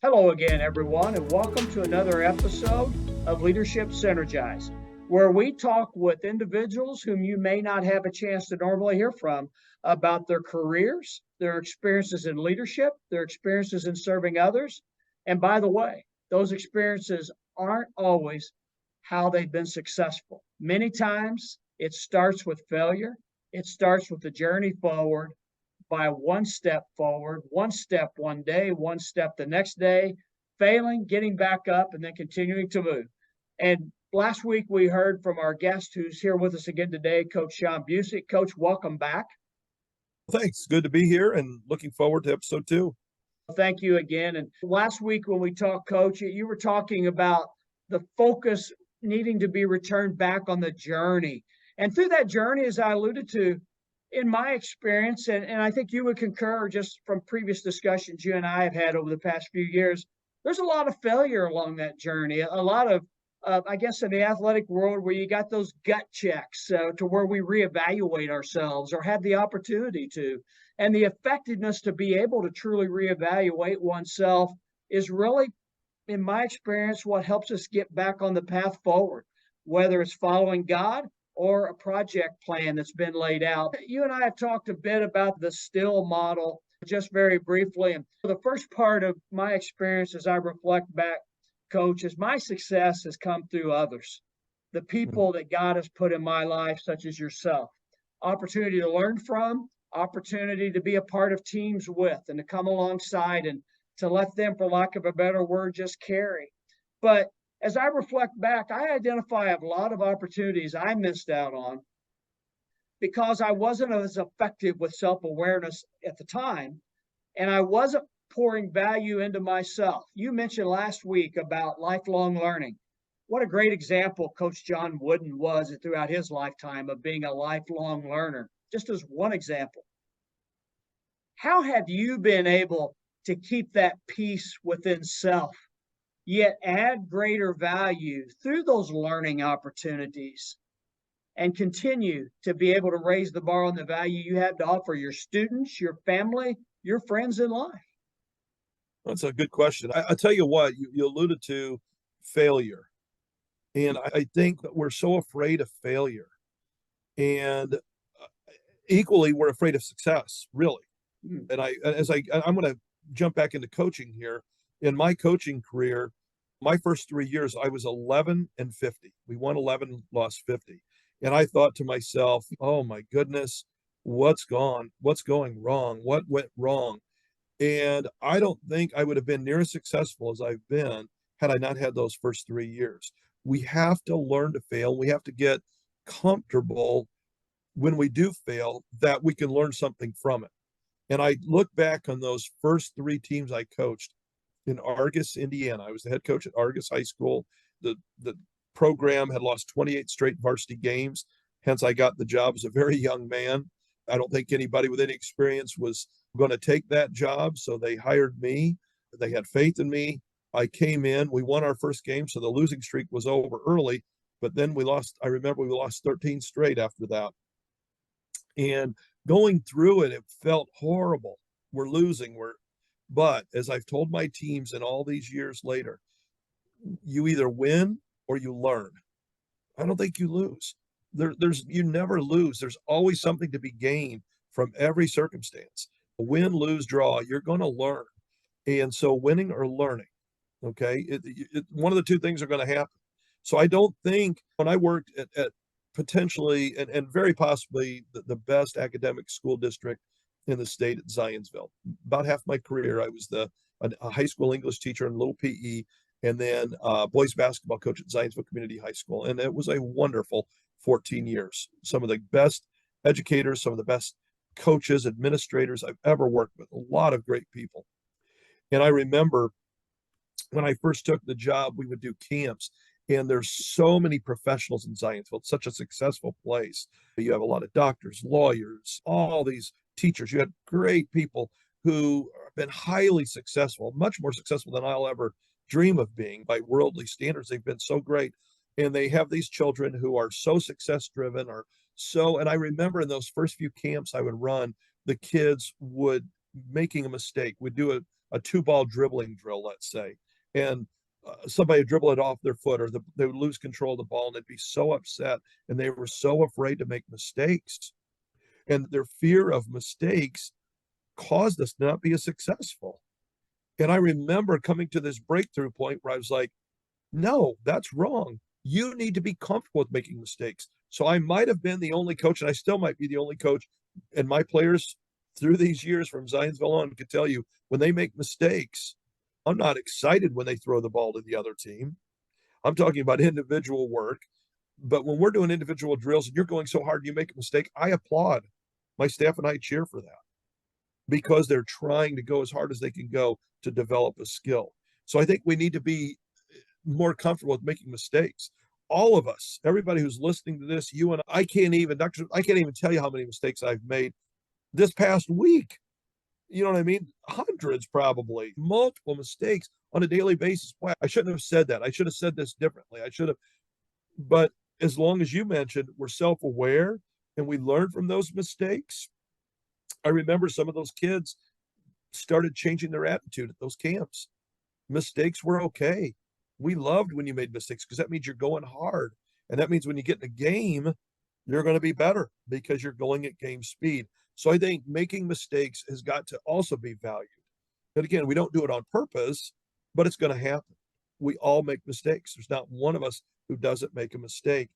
Hello again, everyone, and welcome to another episode of Leadership Synergized, where we talk with individuals whom you may not have a chance to normally hear from about their careers, their experiences in leadership, their experiences in serving others. And by the way, those experiences aren't always how they've been successful. Many times it starts with failure, it starts with the journey forward by one step forward, one step one day, one step the next day, failing, getting back up, and then continuing to move. And last week we heard from our guest who's here with us again today, Coach Shaun Busick. Coach, welcome back. Thanks. Good to be here and looking forward to episode 2. Thank you again. And last week when we talked, Coach, you were talking about the focus needing to be returned back on the journey. And through that journey, as I alluded to, in my experience, and I think you would concur just from previous discussions you and I have had over the past few years, there's a lot of failure along that journey. A lot of, I guess, in the athletic world where you got those gut checks to where we reevaluate ourselves or have the opportunity to. And the effectiveness to be able to truly reevaluate oneself is really, in my experience, what helps us get back on the path forward, whether it's following God or a project plan that's been laid out. You and I have talked a bit about the STILL model just very briefly. And the first part of my experience as I reflect back, Coach, is my success has come through others, the people that God has put in my life, such as yourself. Opportunity to learn from, opportunity to be a part of teams with, and to come alongside and to let them, for lack of a better word, just carry. But as I reflect back, I identify a lot of opportunities I missed out on because I wasn't as effective with self-awareness at the time, and I wasn't pouring value into myself. You mentioned last week about lifelong learning. What a great example Coach John Wooden was throughout his lifetime of being a lifelong learner, just as one example. How have you been able to keep that peace within self, yet add greater value through those learning opportunities and continue to be able to raise the bar on the value you have to offer your students, your family, your friends in life? That's a good question. I tell you what, you alluded to failure. And I think that we're so afraid of failure. And equally, we're afraid of success, really. And I'm going to jump back into coaching here. In my coaching career, my first 3 years, I was 11 and 50. We won 11, lost 50. And I thought to myself, oh my goodness, what's going wrong? What went wrong? And I don't think I would have been near as successful as I've been had I not had those first 3 years. We have to learn to fail. We have to get comfortable when we do fail that we can learn something from it. And I look back on those first 3 teams I coached in Argus, Indiana. I was the head coach at Argus High School. The program had lost 28 straight varsity games. Hence, I got the job as a very young man. I don't think anybody with any experience was going to take that job. So they hired me. They had faith in me. I came in. We won our first game. So the losing streak was over early. But then I remember we lost 13 straight after that. And going through it, it felt horrible. We're losing. But as I've told my teams and all these years later, you either win or you learn. I don't think you lose. You never lose. There's always something to be gained from every circumstance. Win, lose, draw, you're going to learn. And so winning or learning, okay, one of the two things are going to happen. So I don't think when I worked at potentially and very possibly the best academic school district in the state at Zionsville. About half my career, I was a high school English teacher in little PE, and then boys basketball coach at Zionsville Community High School. And it was a wonderful 14 years. Some of the best educators, some of the best coaches, administrators I've ever worked with, a lot of great people. And I remember when I first took the job, we would do camps. And there's so many professionals in Zionsville. It's such a successful place. You have a lot of doctors, lawyers, all these teachers. You had great people who have been highly successful, much more successful than I'll ever dream of being by worldly standards. They've been so great. And they have these children who are so success driven and I remember in those first few camps I would run, the kids would making a mistake. We'd do a 2-ball dribbling drill, let's say, and somebody would dribble it off their foot, or they would lose control of the ball, and they'd be so upset, and they were so afraid to make mistakes. And their fear of mistakes caused us not be as successful. And I remember coming to this breakthrough point where I was like, no, that's wrong. You need to be comfortable with making mistakes. So I might have been the only coach, and I still might be the only coach. And my players through these years from Zionsville on could tell you when they make mistakes, I'm not excited when they throw the ball to the other team. I'm talking about individual work. But when we're doing individual drills and you're going so hard, you make a mistake, I applaud. My staff and I cheer for that because they're trying to go as hard as they can go to develop a skill. So I think we need to be more comfortable with making mistakes. All of us, everybody who's listening to this, you and I can't even, Doctor, I can't even tell you how many mistakes I've made this past week. You know what I mean? Hundreds, probably, multiple mistakes on a daily basis. Boy, I shouldn't have said that. I should have said this differently. I should have, but as long as you mentioned, we're self-aware and we learn from those mistakes. I remember some of those kids started changing their attitude at those camps. Mistakes were okay. We loved when you made mistakes because that means you're going hard. And that means when you get in a game, you're going to be better because you're going at game speed. So I think making mistakes has got to also be valued. And again, we don't do it on purpose, but it's going to happen. We all make mistakes. There's not one of us who doesn't make a mistake.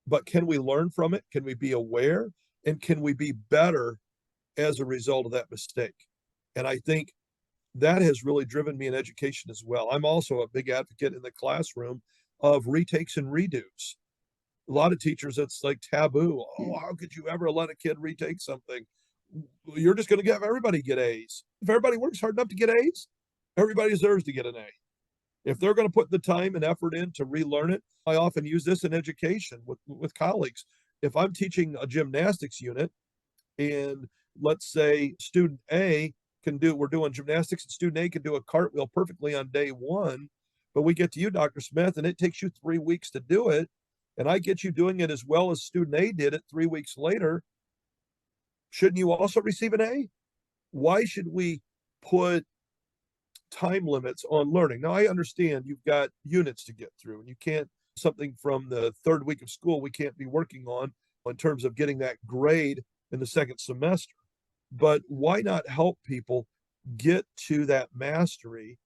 But can we learn from it? Can we be aware? And can we be better as a result of that mistake? And I think that has really driven me in education as well. I'm also a big advocate in the classroom of retakes and redos. A lot of teachers, it's like taboo. Oh, how could you ever let a kid retake something? You're just going to have everybody get A's. If everybody works hard enough to get A's, everybody deserves to get an A. If they're going to put the time and effort in to relearn it, I often use this in education with colleagues. If I'm teaching a gymnastics unit and let's say student A we're doing gymnastics and student A can do a cartwheel perfectly on day one, but we get to you, Dr. Smith, and it takes you 3 weeks to do it. And I get you doing it as well as student A did it 3 weeks later. Shouldn't you also receive an A? Why should we put time limits on learning? Now, I understand you've got units to get through and you can't, something from the third week of school, we can't be working on in terms of getting that grade in the second semester. But why not help people get to that mastery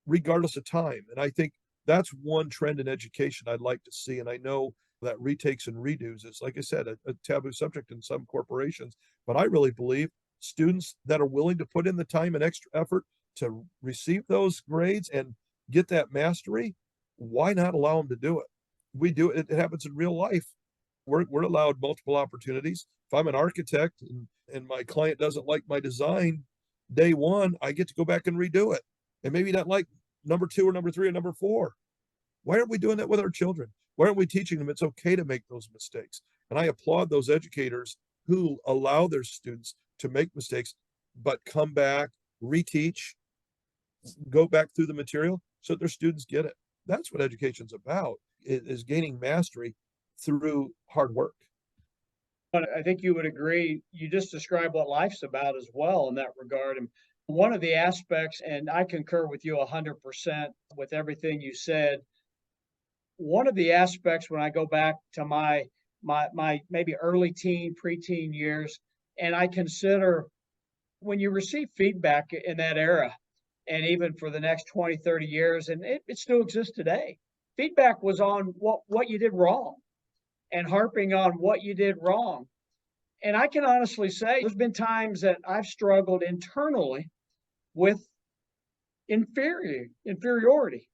regardless of time? And I think that's one trend in education I'd like to see. And I know that retakes and redos is, like I said, a taboo subject in some corporations. But I really believe students that are willing to put in the time and extra effort to receive those grades and get that mastery, why not allow them to do it? We do it. It happens in real life. We're allowed multiple opportunities. If I'm an architect and my client doesn't like my design, day one, I get to go back and redo it. And maybe not like number 2 or number 3 or number 4. Why aren't we doing that with our children? Why aren't we teaching them it's okay to make those mistakes? And I applaud those educators who allow their students to make mistakes, but come back, reteach, go back through the material so that their students get it. That's what education's about, is gaining mastery through hard work. But I think you would agree, you just described what life's about as well in that regard. And one of the aspects, and I concur with you 100% with everything you said. One of the aspects when I go back to my maybe early teen, preteen years, and I consider when you receive feedback in that era, and even for the next 20, 30 years, and it still exists today, feedback was on what you did wrong and harping on what you did wrong. And I can honestly say there's been times that I've struggled internally with inferiority,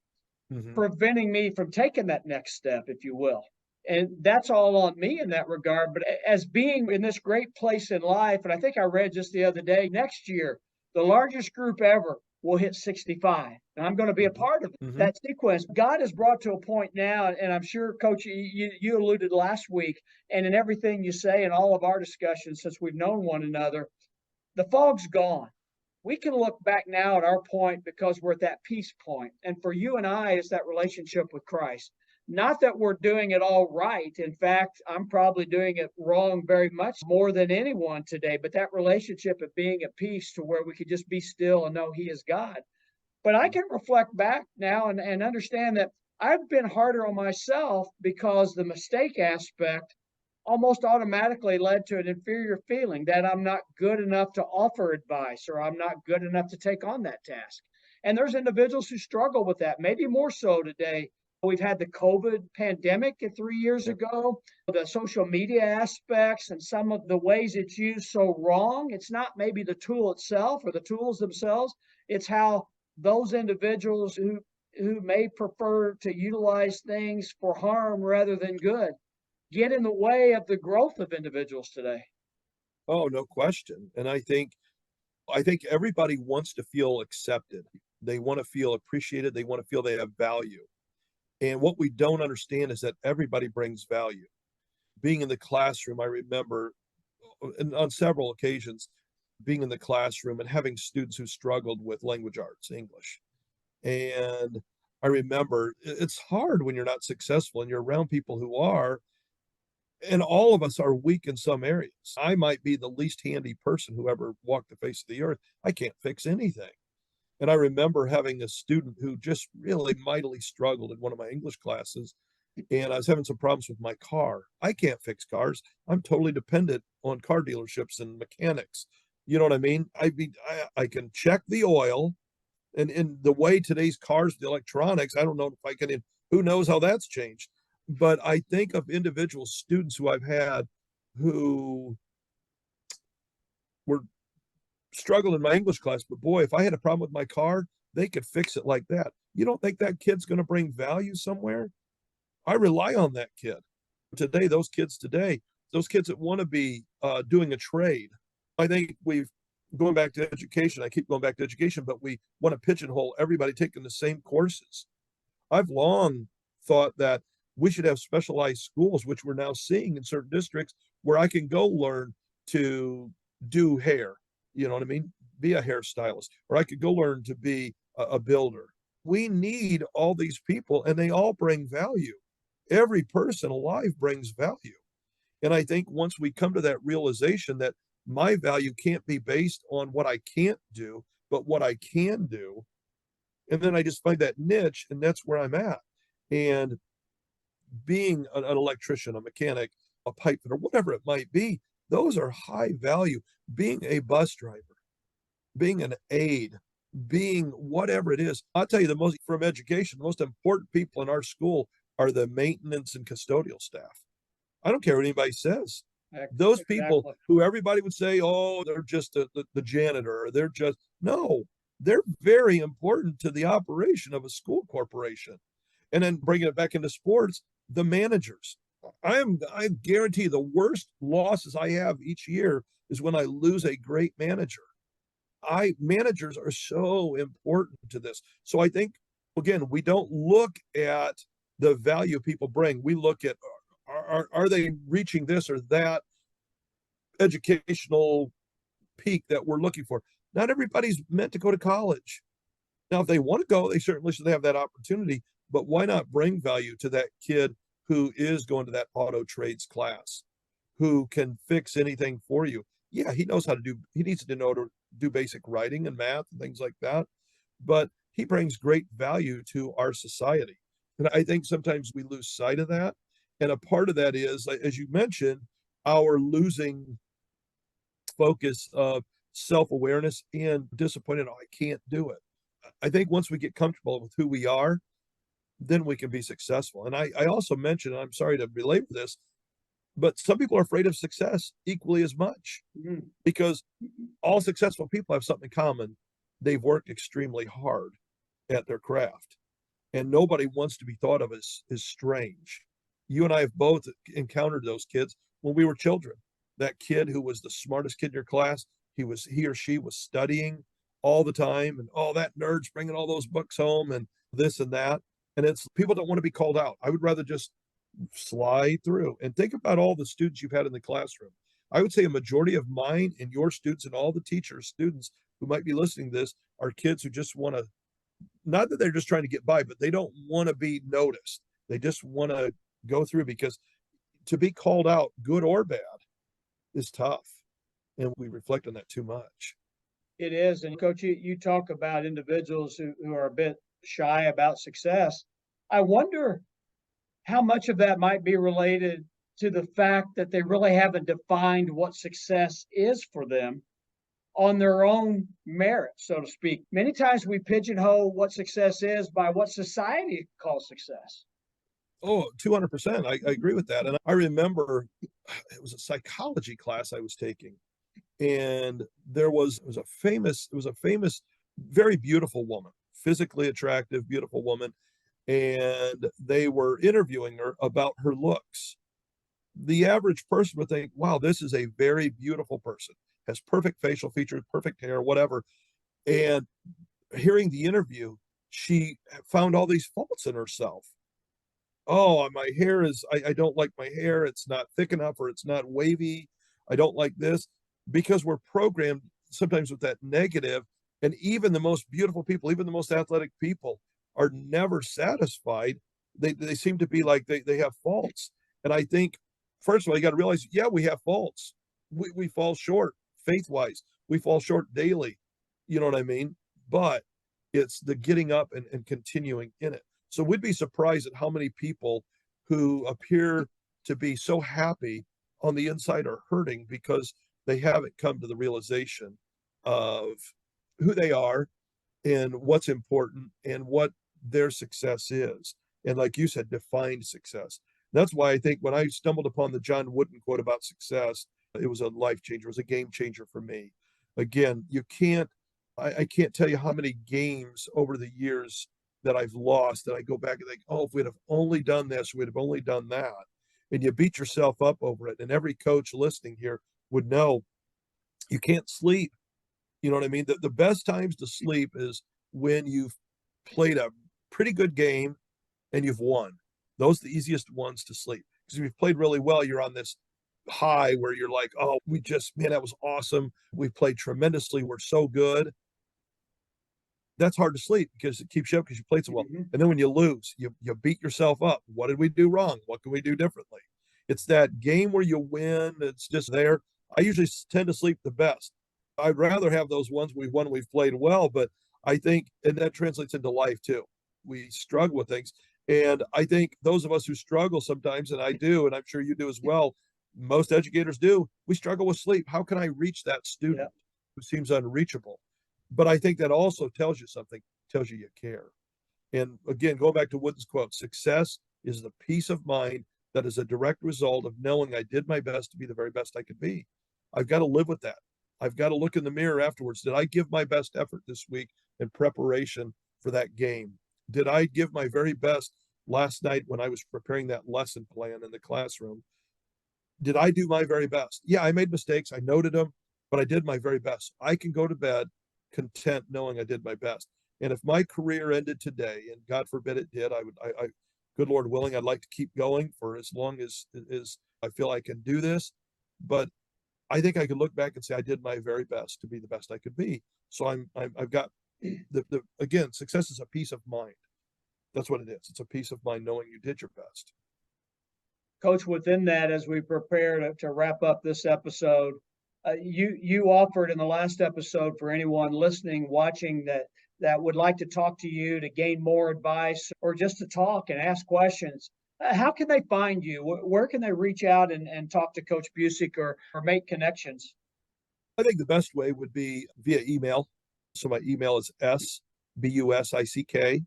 preventing me from taking that next step, if you will. And that's all on me in that regard. But as being in this great place in life, and I think I read just the other day, next year, the largest group ever will hit 65. And I'm going to be a part of that sequence. God has brought to a point now, and I'm sure, Coach, you alluded last week, and in everything you say in all of our discussions since we've known one another, the fog's gone. We can look back now at our point because we're at that peace point. And for you and I, it's that relationship with Christ. Not that we're doing it all right. In fact, I'm probably doing it wrong very much more than anyone today. But that relationship of being at peace to where we could just be still and know He is God. But I can reflect back now and understand that I've been harder on myself because the mistake aspect almost automatically led to an inferior feeling that I'm not good enough to offer advice or I'm not good enough to take on that task. And there's individuals who struggle with that, maybe more so today. We've had the COVID pandemic 3 years ago, the social media aspects and some of the ways it's used so wrong. It's not maybe the tool itself or the tools themselves, it's how those individuals who may prefer to utilize things for harm rather than good get in the way of the growth of individuals today. Oh, no question. And I think everybody wants to feel accepted. They want to feel appreciated. They want to feel they have value. And what we don't understand is that everybody brings value. Being in the classroom, I remember on several occasions being in the classroom and having students who struggled with language arts, English. And I remember it's hard when you're not successful and you're around people who are, and all of us are weak in some areas. I might be the least handy person who ever walked the face of the earth. I can't fix anything. And I remember having a student who just really mightily struggled in one of my English classes, and I was having some problems with my car. I can't fix cars. I'm totally dependent on car dealerships and mechanics. You know what I mean? I can check the oil, and in the way today's cars, the electronics, I don't know if I can, who knows how that's changed. But I think of individual students who I've had who were struggled in my English class, but boy, if I had a problem with my car, they could fix it like that. You don't think that kid's going to bring value somewhere? I rely on that kid. Today, those kids that want to be doing a trade, I think we've going back to education. I keep going back to education, but we want to pigeonhole everybody taking the same courses. I've long thought that we should have specialized schools, which we're now seeing in certain districts, where I can go learn to do hair. You know what I mean? Be a hairstylist, or I could go learn to be a builder. We need all these people, and they all bring value. Every person alive brings value. And I think once we come to that realization that my value can't be based on what I can't do, but what I can do, and then I just find that niche, and that's where I'm at. And being an electrician, a mechanic, a pipe fitter, whatever it might be, those are high value. Being a bus driver, being an aide, being whatever it is. I'll tell you the most from education, the most important people in our school are the maintenance and custodial staff. I don't care what anybody says. Those people Exactly. who everybody would say, oh, they're just the janitor, or they're just, no, they're very important to the operation of a school corporation. And then bringing it back into sports, the managers. I guarantee the worst losses I have each year is when I lose a great manager. Managers are so important to this. So I think again, we don't look at the value people bring. We look at are they reaching this or that educational peak that we're looking for? Not everybody's meant to go to college. Now, if they want to go, they certainly should have that opportunity. But why not bring value to that kid who is going to that auto trades class, who can fix anything for you? Yeah, he knows how to do, he needs to know to do basic writing and math and things like that. But he brings great value to our society. And I think sometimes we lose sight of that. And a part of that is, as you mentioned, our losing focus of self awareness and disappointed, oh, I can't do it. I think once we get comfortable with who we are, then we can be successful. And I also mentioned, and I'm sorry to belabor this, but some people are afraid of success equally as much because all successful people have something in common. They've worked extremely hard at their craft, and nobody wants to be thought of as strange. You and I have both encountered those kids when we were children. That kid who was the smartest kid in your class, he or she was studying all the time, and all that nerd's bringing all those books home and this and that. And it's people don't want to be called out. I would rather just slide through and think about all the students you've had in the classroom. I would say a majority of mine and your students and all the teachers, students who might be listening to this are kids who just want to, not that they're just trying to get by, but they don't want to be noticed. They just want to go through because to be called out, good or bad, is tough. And we reflect on that too much. It is. And coach, you talk about individuals who are a bit shy about success. I wonder how much of that might be related to the fact that they really haven't defined what success is for them on their own merit, so to speak. Many times we pigeonhole what success is by what society calls success. Oh, 200%. I agree with that. And I remember it was a psychology class I was taking, and it was a famous, very beautiful woman, physically attractive, beautiful woman, and they were interviewing her about her looks. The average person would think, wow, this is a very beautiful person, has perfect facial features, perfect hair, whatever. And hearing the interview, she found all these faults in herself. Oh, my hair is, I don't like my hair. It's not thick enough or it's not wavy. I don't like this because we're programmed sometimes with that negative. And even the most beautiful people, even the most athletic people are never satisfied. They seem to be like they have faults. And I think, first of all, you got to realize, yeah, we have faults. We fall short faith wise. We fall short daily. You know what I mean? But it's the getting up and continuing in it. So we'd be surprised at how many people who appear to be so happy on the inside are hurting because they haven't come to the realization of who they are and what's important and what their success is. And like you said, defined success. That's why I think when I stumbled upon the John Wooden quote about success, it was a life changer, it was a game changer for me. Again, I can't tell you how many games over the years that I've lost that I go back and think, oh, if we'd have only done this, we'd have only done that. And you beat yourself up over it. And every coach listening here would know you can't sleep. You know what I mean? The best times to sleep is when you've played a pretty good game and you've won. Those are the easiest ones to sleep. Because if you've played really well, you're on this high where you're like, oh, man, that was awesome. We played tremendously. We're so good. That's hard to sleep because it keeps you up because you played so well. Mm-hmm. And then when you lose, you beat yourself up. What did we do wrong? What can we do differently? It's that game where you win. It's just there. I usually tend to sleep the best. I'd rather have those ones we've won, we've played well, but I think, and that translates into life too. We struggle with things. And I think those of us who struggle sometimes, and I do, and I'm sure you do as well, most educators do, we struggle with sleep. How can I reach that student who seems unreachable? But I think that also tells you something, tells you care. And again, going back to Wooden's quote, success is the peace of mind that is a direct result of knowing I did my best to be the very best I could be. I've got to live with that. I've got to look in the mirror afterwards. Did I give my best effort this week in preparation for that game? Did I give my very best last night when I was preparing that lesson plan in the classroom? Did I do my very best? Yeah, I made mistakes. I noted them, but I did my very best. I can go to bed content knowing I did my best. And if my career ended today, and God forbid it did, good Lord willing, I'd like to keep going for as long as I feel I can do this. But I think I could look back and say I did my very best to be the best I could be. So I've got again, success is a peace of mind. That's what it is. It's a peace of mind knowing you did your best. Coach, within that, as we prepare to wrap up this episode, you offered in the last episode for anyone listening, watching that would like to talk to you to gain more advice or just to talk and ask questions. How can they find you? Where can they reach out and talk to Coach Busick or make connections? I think the best way would be via email. So my email is sbusick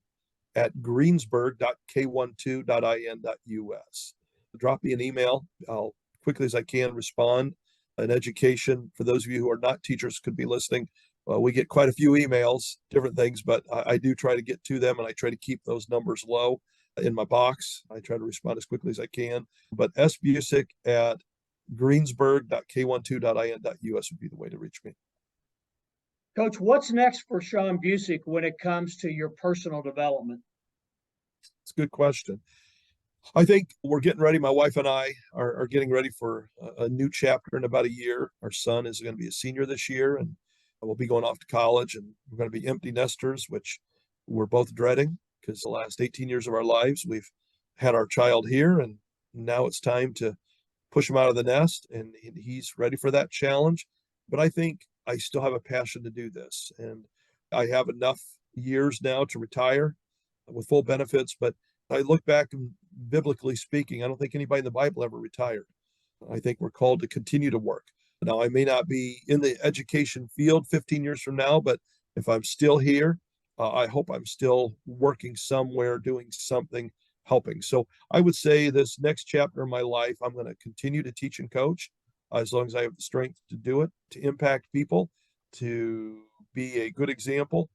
@greensburg.k12.in.us. Drop me an email. I'll quickly as I can respond. An education for those of you who are not teachers could be listening. We get quite a few emails, different things, but I do try to get to them and I try to keep those numbers low in my box. I try to respond as quickly as I can. But sbusick@greensburg.k12.in.us would be the way to reach me. Coach, what's next for Shaun Busick when it comes to your personal development? It's a good question. I think we're getting ready. My wife and I are getting ready for a new chapter in about a year. Our son is going to be a senior this year, and we'll be going off to college, and we're going to be empty nesters, which we're both dreading because the last 18 years of our lives, we've had our child here, and now it's time to push him out of the nest, and he's ready for that challenge. But I think I still have a passion to do this. And I have enough years now to retire with full benefits. But I look back and biblically speaking, I don't think anybody in the Bible ever retired. I think we're called to continue to work. Now, I may not be in the education field 15 years from now, but if I'm still here, I hope I'm still working somewhere, doing something, helping. So I would say this next chapter of my life, I'm going to continue to teach and coach as long as I have the strength to do it, to impact people, to be a good example,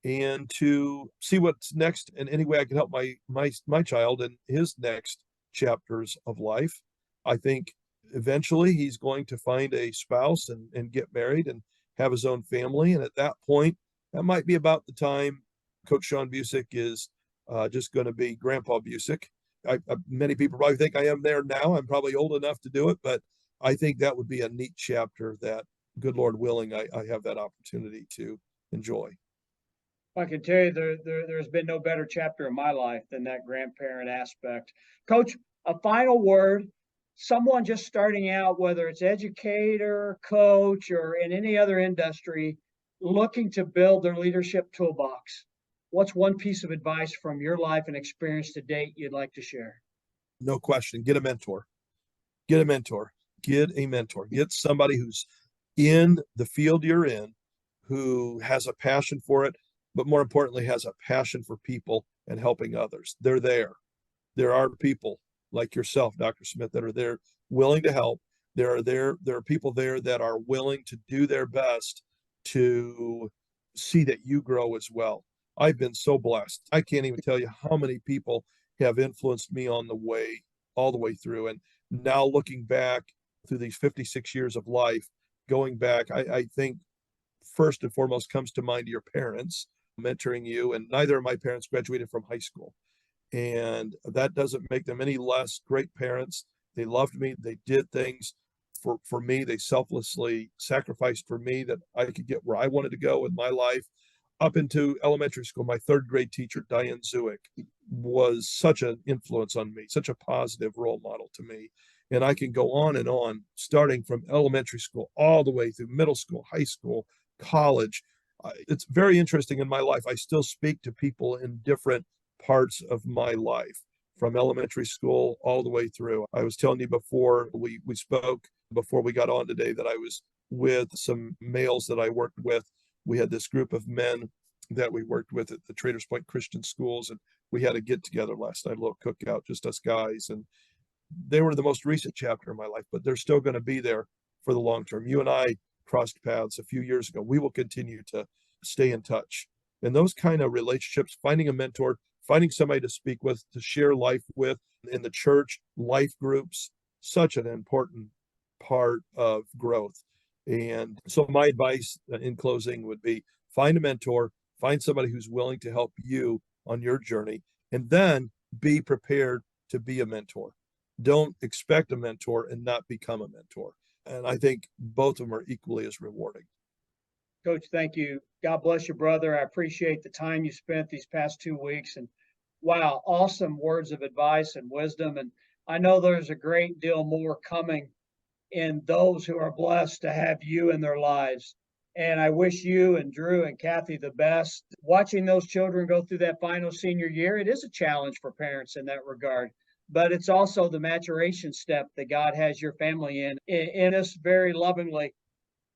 and to see what's next in any way I can help my child in his next chapters of life. I think eventually he's going to find a spouse and get married and have his own family. And at that point, that might be about the time Coach Shaun Busick is just going to be Grandpa Busick. Many people probably think I am there now. I'm probably old enough to do it, but I think that would be a neat chapter that, good Lord willing, I have that opportunity to enjoy. I can tell you there's been no better chapter in my life than that grandparent aspect. Coach, a final word. Someone just starting out, whether it's educator, coach, or in any other industry, looking to build their leadership toolbox. What's one piece of advice from your life and experience to date you'd like to share? No question. Get a mentor. Get a mentor. Get a mentor. Get somebody who's in the field you're in, who has a passion for it, but more importantly, has a passion for people and helping others. They're there. There are people like yourself, Dr. Smith, that are there willing to help. There are people there that are willing to do their best to see that you grow as well. I've been so blessed. I can't even tell you how many people have influenced me on the way, all the way through. And now looking back through these 56 years of life, going back, I think first and foremost comes to mind your parents mentoring you. And neither of my parents graduated from high school. And that doesn't make them any less great parents. They loved me. They did things for me. They selflessly sacrificed for me that I could get where I wanted to go in my life. Up into elementary school, my third grade teacher, Diane Zuick, was such an influence on me, such a positive role model to me. And I can go on, starting from elementary school all the way through middle school, high school, college. It's very interesting in my life. I still speak to people in different parts of my life, from elementary school all the way through. I was telling you before we spoke, before we got on today, that I was with some males that I worked with. We had this group of men that we worked with at the Traders Point Christian schools, and we had a get together last night, a little cookout, just us guys. And they were the most recent chapter in my life, but they're still going to be there for the long term. You and I crossed paths a few years ago. We will continue to stay in touch. And those kind of relationships, finding a mentor, finding somebody to speak with, to share life with in the church, life groups, such an important part of growth. And so my advice in closing would be find a mentor, find somebody who's willing to help you on your journey, and then be prepared to be a mentor. Don't expect a mentor and not become a mentor. And I think both of them are equally as rewarding. Coach, thank you. God bless you, brother. I appreciate the time you spent these past 2 weeks. And wow, awesome words of advice and wisdom. And I know there's a great deal more coming in those who are blessed to have you in their lives. And I wish you and Drew and Kathy the best. Watching those children go through that final senior year, it is a challenge for parents in that regard. But it's also the maturation step that God has your family in us very lovingly.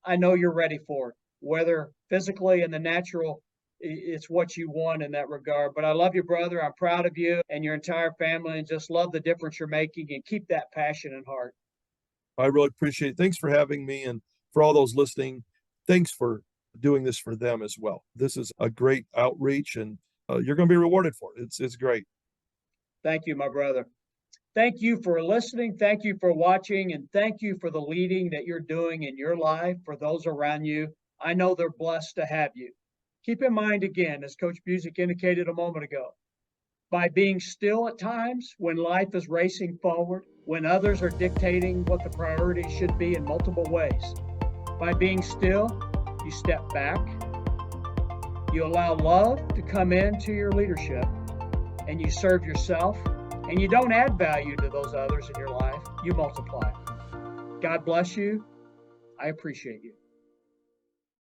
I know you're ready for it, whether physically and the natural, it's what you want in that regard. But I love you, brother. I'm proud of you and your entire family, and just love the difference you're making, and keep that passion in heart. I really appreciate it. Thanks for having me. And for all those listening, thanks for doing this for them as well. This is a great outreach, and you're going to be rewarded for it. It's great. Thank you, my brother. Thank you for listening. Thank you for watching. And thank you for the leading that you're doing in your life for those around you. I know they're blessed to have you. Keep in mind, again, as Coach Busick indicated a moment ago, by being still at times when life is racing forward, when others are dictating what the priorities should be in multiple ways. By being still, you step back, you allow love to come into your leadership, and you serve yourself, and you don't add value to those others in your life, you multiply. God bless you. I appreciate you.